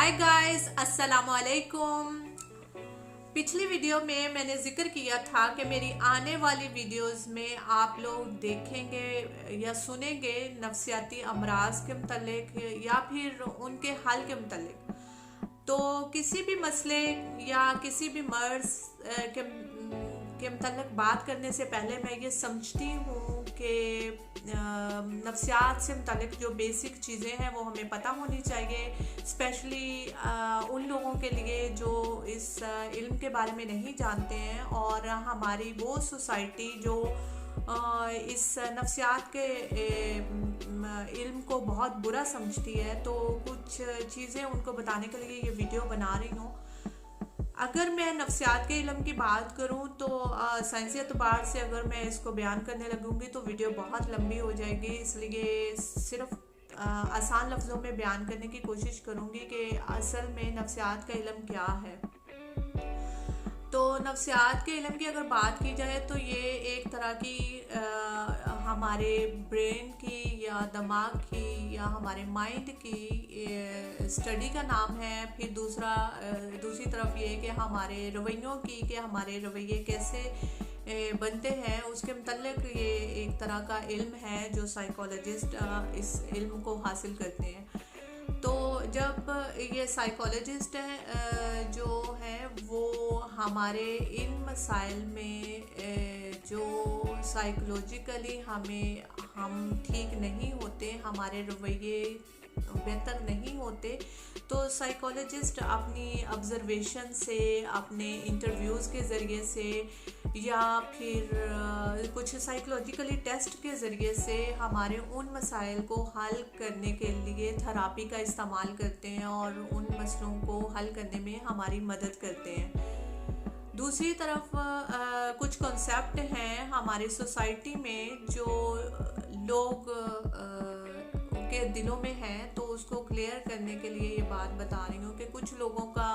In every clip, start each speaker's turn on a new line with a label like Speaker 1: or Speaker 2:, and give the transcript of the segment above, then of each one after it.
Speaker 1: Hi guys, अस्सलाम वालेकुम। पिछली वीडियो में मैंने जिक्र किया था कि मेरी आने वाली वीडियोस में आप लोग देखेंगे या सुनेंगे नफ्सियाती अमराज के मतलब या फिर उनके हल के मतलब। तो किसी भी मसले या किसी भी मर्ज के मतलब बात करने से पहले मैं ये समझती हूँ कि नफ्सियात से मुतल्लिक जो बेसिक चीज़ें हैं वो हमें पता होनी चाहिए, स्पेशली उन लोगों के लिए जो इस इल्म के बारे में नहीं जानते हैं और हमारी वो सोसाइटी जो इस नफ्सियात के इल्म को बहुत बुरा समझती है। तो कुछ चीज़ें उनको बताने के लिए ये वीडियो बना रही हूँ। अगर मैं नफ्सियात के इल्म की बात करूं तो साइंसी एतबार से अगर मैं इसको बयान करने लगूंगी तो वीडियो बहुत लंबी हो जाएगी, इसलिए सिर्फ आसान लफ्ज़ों में बयान करने की कोशिश करूंगी कि असल में नफ्सियात का इल्म क्या है। तो नफ्सियात के इल्म की अगर बात की जाए तो ये एक तरह की हमारे ब्रेन की या दिमाग की या हमारे माइंड की स्टडी का नाम है। फिर दूसरी तरफ ये कि हमारे रवैयों की कि हमारे रवैये कैसे बनते हैं उसके मतलब ये एक तरह का इल्म है जो साइकोलॉजिस्ट इस इल्म को हासिल करते हैं। तो जब ये साइकोलॉजिस्ट जो है वो हमारे इन मसाइल में जो साइकोलॉजिकली हम ठीक नहीं होते, हमारे रवैये बेहतर नहीं होते, तो साइकोलॉजिस्ट अपनी ऑब्जर्वेशन से, अपने इंटरव्यूज़ के ज़रिए से या फिर कुछ साइकोलॉजिकली टेस्ट के ज़रिए से हमारे उन मसाइल को हल करने के लिए थेरेपी का इस्तेमाल करते हैं और उन मसलों को हल करने में हमारी मदद करते हैं। दूसरी तरफ कुछ कॉन्सेप्ट हैं हमारी सोसाइटी में जो लोग के दिलों में है, तो उसको क्लियर करने के लिए ये बात बता रही हूँ कि कुछ लोगों का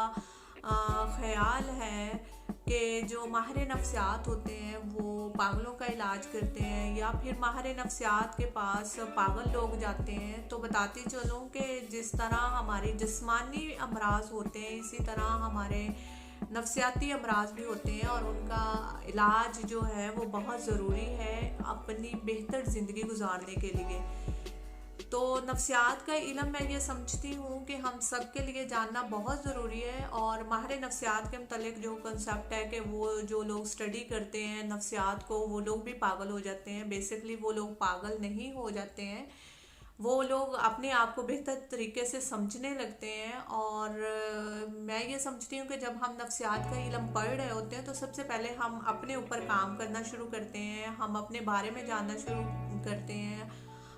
Speaker 1: ख्याल है कि जो माहिर नफ्सियात होते हैं वो पागलों का इलाज करते हैं या फिर माहिर नफ्सियात के पास पागल लोग जाते हैं। तो बताती चलूँ कि जिस तरह हमारे जिस्मानी अमराज होते हैं इसी तरह हमारे नफ्सियाती अमराज भी होते हैं और उनका इलाज जो है वो बहुत ज़रूरी है अपनी बेहतर ज़िंदगी गुजारने के लिए। तो नफ्सियात का इल्म मैं ये समझती हूँ कि हम सब के लिए जानना बहुत ज़रूरी है। और माहिर नफ्सियात के मतलब जो कंसेप्ट है कि वो जो लोग स्टडी करते हैं नफ्सियात को वो लोग भी पागल हो जाते हैं। बेसिकली वो लोग पागल नहीं हो जाते हैं, वो लोग अपने आप को बेहतर तरीके से समझने लगते हैं। और मैं ये समझती हूँ कि जब हम नफ्सियात का इल्म पढ़ रहे होते हैं तो सबसे पहले हम अपने ऊपर काम करना शुरू करते हैं, हम अपने बारे में जानना शुरू करते हैं,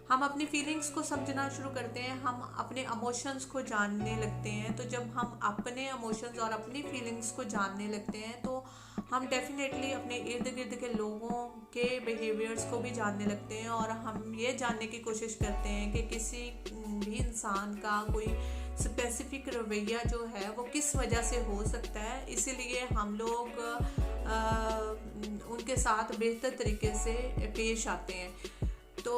Speaker 1: हम अपनी फीलिंग्स को समझना शुरू करते हैं, हम अपने इमोशंस को जानने लगते हैं। तो जब हम अपने इमोशंस और अपनी फीलिंग्स को जानने लगते हैं तो हम डेफिनेटली अपने इर्द गिर्द के लोगों के बिहेवियर्स को भी जानने लगते हैं और हम ये जानने की कोशिश करते हैं कि किसी भी इंसान का कोई स्पेसिफिक रवैया जो है वो किस वजह से हो सकता है। इसीलिए हम लोग उनके साथ बेहतर तरीके से पेश आते हैं। तो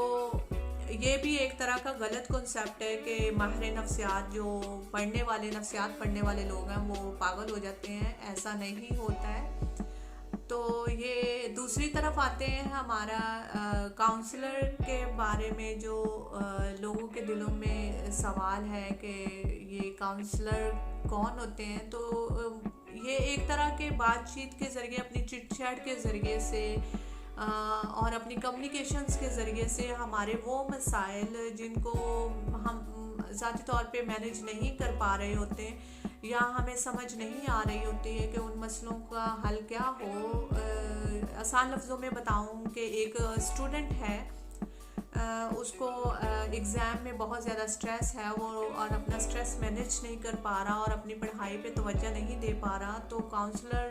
Speaker 1: ये भी एक तरह का गलत कॉन्सेप्ट है कि माहिर नफ्सियात जो नफ्सियात पढ़ने वाले लोग हैं वो पागल हो जाते हैं, ऐसा नहीं होता है। तो ये दूसरी तरफ आते हैं हमारा काउंसलर के बारे में जो लोगों के दिलों में सवाल है कि ये काउंसलर कौन होते हैं। तो ये एक तरह के बातचीत के ज़रिए, अपनी चिट चैट के ज़रिए से और अपनी कम्युनिकेशंस के ज़रिए से हमारे वो मसाइल जिनको हम ज़ाती तौर पे मैनेज नहीं कर पा रहे होते या हमें समझ नहीं आ रही होती है कि उन मसलों का हल क्या हो। आसान लफ्ज़ों में बताऊं कि एक स्टूडेंट है, उसको एग्ज़ाम में बहुत ज़्यादा स्ट्रेस है वो और अपना स्ट्रेस मैनेज नहीं कर पा रहा और अपनी पढ़ाई पे तवज्जो नहीं दे पा रहा। तो काउंसलर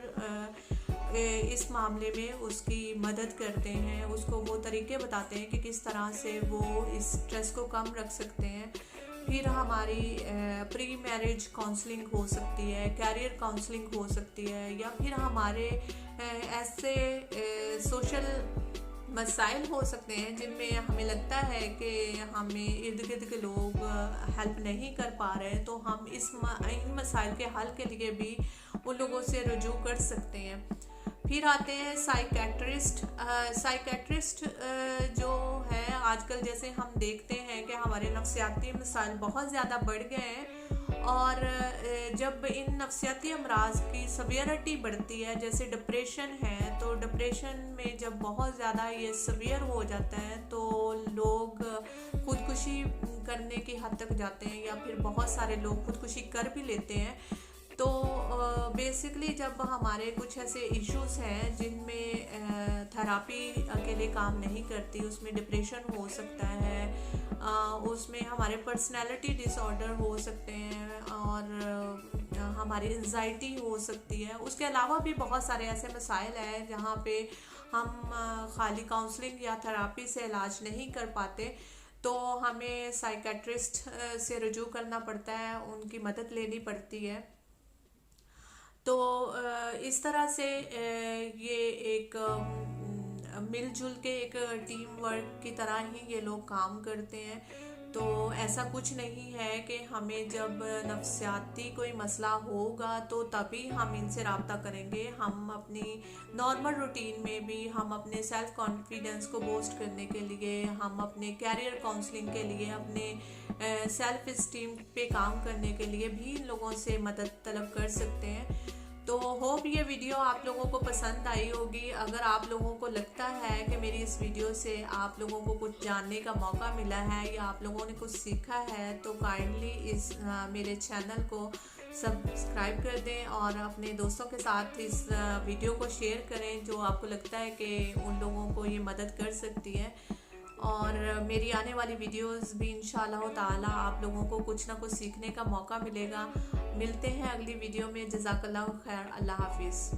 Speaker 1: इस मामले में उसकी मदद करते हैं, उसको वो तरीके बताते हैं कि किस तरह से वो इस स्ट्रेस को कम रख सकते हैं। फिर हमारी प्री मैरिज काउंसलिंग हो सकती है, कैरियर काउंसलिंग हो सकती है या फिर हमारे ऐसे सोशल مسائل ہو سکتے ہیں جن میں ہمیں لگتا ہے کہ ہمیں ارد گرد کے لوگ ہیلپ نہیں کر پا رہے، تو ہم ان مسائل کے حل کے لیے بھی ان لوگوں سے رجوع کر سکتے ہیں۔ پھر آتے ہیں سائیکیٹرسٹ۔ سائیکیٹرسٹ جو ہے آج کل جیسے ہم دیکھتے ہیں کہ ہمارے نفسیاتی مسائل بہت زیادہ بڑھ گئے ہیں، اور جب ان نفسیاتی امراض کی سیویرٹی بڑھتی ہے، جیسے ڈپریشن ہے، تو ڈپریشن میں جب بہت زیادہ یہ سیویئر ہو جاتا ہے تو لوگ خودکشی کرنے کی حد تک جاتے ہیں، یا پھر بہت سارے لوگ خودکشی کر بھی لیتے ہیں۔ تو بیسکلی جب ہمارے کچھ ایسے ایشوز ہیں جن میں تھراپی اکیلے کام نہیں کرتی، اس میں ڈپریشن ہو سکتا ہے، اس میں ہمارے پرسنالٹی ڈس آرڈر ہو سکتے ہیں، اور ہماری انزائٹی ہو سکتی ہے۔ اس کے علاوہ بھی بہت سارے ایسے مسائل ہیں جہاں پہ ہم خالی کاؤنسلنگ یا تھراپی سے علاج نہیں کر پاتے، تو ہمیں سائیکیٹرسٹ سے رجوع کرنا پڑتا ہے، ان کی مدد لینی پڑتی ہے۔ تو اس طرح سے یہ ایک مل جل کے ایک ٹیم ورک کی طرح ہی یہ لوگ کام کرتے ہیں۔ تو ایسا کچھ نہیں ہے کہ ہمیں جب نفسیاتی کوئی مسئلہ ہوگا تو تبھی ہم ان سے رابطہ کریں گے۔ ہم اپنی نارمل روٹین میں بھی، ہم اپنے سیلف کانفیڈنس کو بوسٹ کرنے کے لیے، ہم اپنے کیریئر کاؤنسلنگ کے لیے، اپنے سیلف اسٹیم پہ کام کرنے کے لیے بھی ان لوگوں سے مدد طلب کر سکتے ہیں۔ تو ہوپ یہ ویڈیو آپ لوگوں کو پسند آئی ہوگی۔ اگر آپ لوگوں کو لگتا ہے کہ میری اس ویڈیو سے آپ لوگوں کو کچھ جاننے کا موقع ملا ہے یا آپ لوگوں نے کچھ سیکھا ہے، تو کائنڈلی اس میرے چینل کو سبسکرائب کر دیں اور اپنے دوستوں کے ساتھ اس ویڈیو کو شیئر کریں جو آپ کو لگتا ہے کہ ان لوگوں کو یہ مدد کر سکتی ہے۔ اور میری آنے والی ویڈیوز بھی انشاءاللہ تعالی آپ لوگوں کو کچھ نہ کچھ سیکھنے کا موقع ملے گا۔ ملتے ہیں اگلی ویڈیو میں۔ جزاک اللہ خیر۔ اللہ حافظ۔